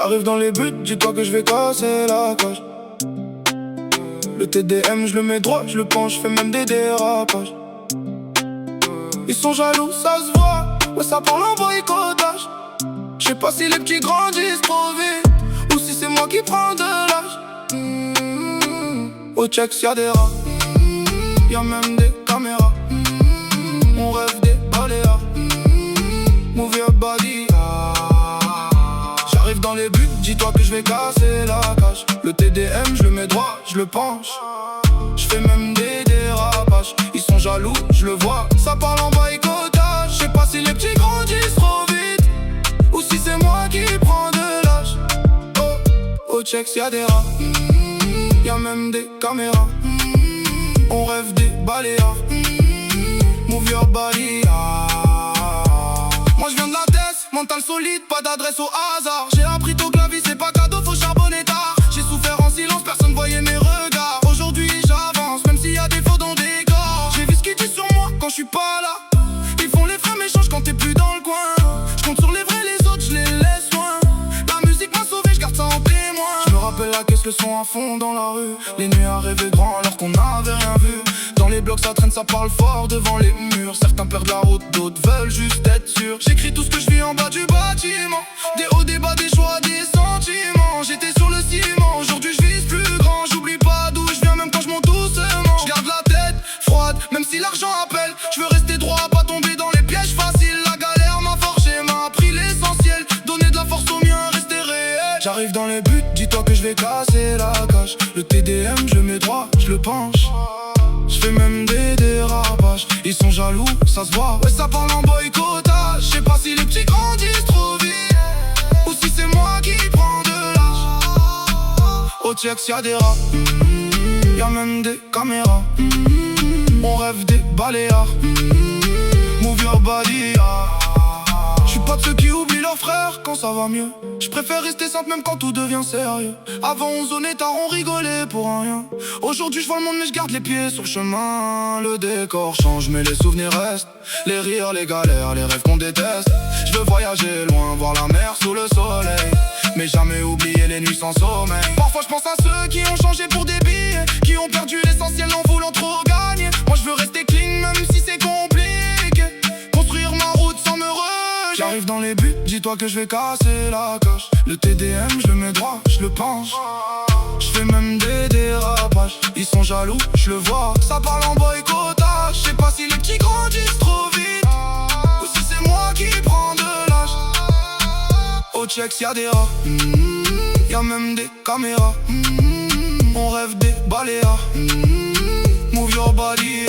J'arrive dans les buts, dis-toi que je vais casser la cage. Le TDM, je le mets droit, je le penche, je fais même des dérapages. Ils sont jaloux, ça se voit, ouais ça parle en boycottage. Je sais pas si les petits grandissent trop vite ou si c'est moi qui prends de l'âge. Au checks y'a des rats, y'a même des caméras. On rêve des baléares, move your body. J'arrive dans les buts, dis-toi que je vais casser la cage. Le TDM, je le mets droit, je le penche. Je fais même des dérapages. Ils sont jaloux, je le vois, ça parle en boycottage. Je sais pas si les petits grandissent trop vite ou si c'est moi qui prends de l'âge. Oh, au checks y'a des rats, y'a même des caméras. On rêve des baléares, move your body. Moi je viens de la tête, mental solide, pas d'adresse au hasard. J'ai appris tôt que la vie c'est pas cadeau, faut charbonner tard. J'ai souffert en silence, personne voyait mes regards. Aujourd'hui j'avance, même s'il y a des faux dans des corps. J'ai vu ce qu'ils disent sur moi quand je suis pas là. Ils font les frères méchants quand t'es plus dans le coin. Je compte sur les vrais, les autres je les laisse loin. La musique m'a sauvé, je garde ça en témoin. Je me rappelle la caisse, le son à fond dans la rue. Les nuits à rêver grand alors qu'on n'avait rien vu. Dans les blocs ça traîne, ça parle fort devant les murs. Certains perdent la route, d'autres veulent juste être sûrs. J'écris tout ce que je vis en bas du bâtiment. Des hauts, des bas, des choix, des sentiments. J'étais sur le ciment, aujourd'hui je vise plus grand. J'oublie pas d'où je viens même quand je monte doucement. Je garde la tête froide, même si l'argent appelle. Je veux rester droit, pas tomber dans les pièges faciles. La galère m'a forgé, m'a appris l'essentiel. Donner de la force aux miens, rester réel. J'arrive dans les buts, dis-toi que je vais casser la cage. Le TDM, je le mets droit, je le penche. Je fais même des dérapages. Ils sont jaloux, ça se voit, ouais ça parle en boycottage. Je sais pas si les petits grandissent trop vite ou si c'est moi qui prends de l'âge. Au checks y'a des rats, y'a même des caméras. On rêve des baléares, move your body. J'suis pas de ceux qui oublient leurs frères quand ça va mieux. J'préfère rester simple même quand tout devient sérieux. Avant on zonnait tard, on rigolait pour un rien. Aujourd'hui j'vois le monde mais j'garde les pieds sur le chemin. Le décor change mais les souvenirs restent. Les rires, les galères, les rêves qu'on déteste. J'veux voyager loin, voir la mer sous le soleil, mais jamais oublier les nuits sans sommeil. Parfois j'pense à ceux qui ont changé pour des billets, qui ont perdu l'essentiel en voulant trop gagner. Moi j'veux rester clean même si c'est compliqué. Construire ma route sans me rejeter. J'arrive dans les buts, dis-toi que je vais casser la cage. Le TDM, je le mets droit, je le penche. Je fais même des dérapages. Ils sont jaloux, je le vois, ça parle en boycottage. Je sais pas si les petits grandissent trop vite ou si c'est moi qui prends de l'âge. Au checks y'a des rats, y'a même des caméras. On rêve des baléares, move your body.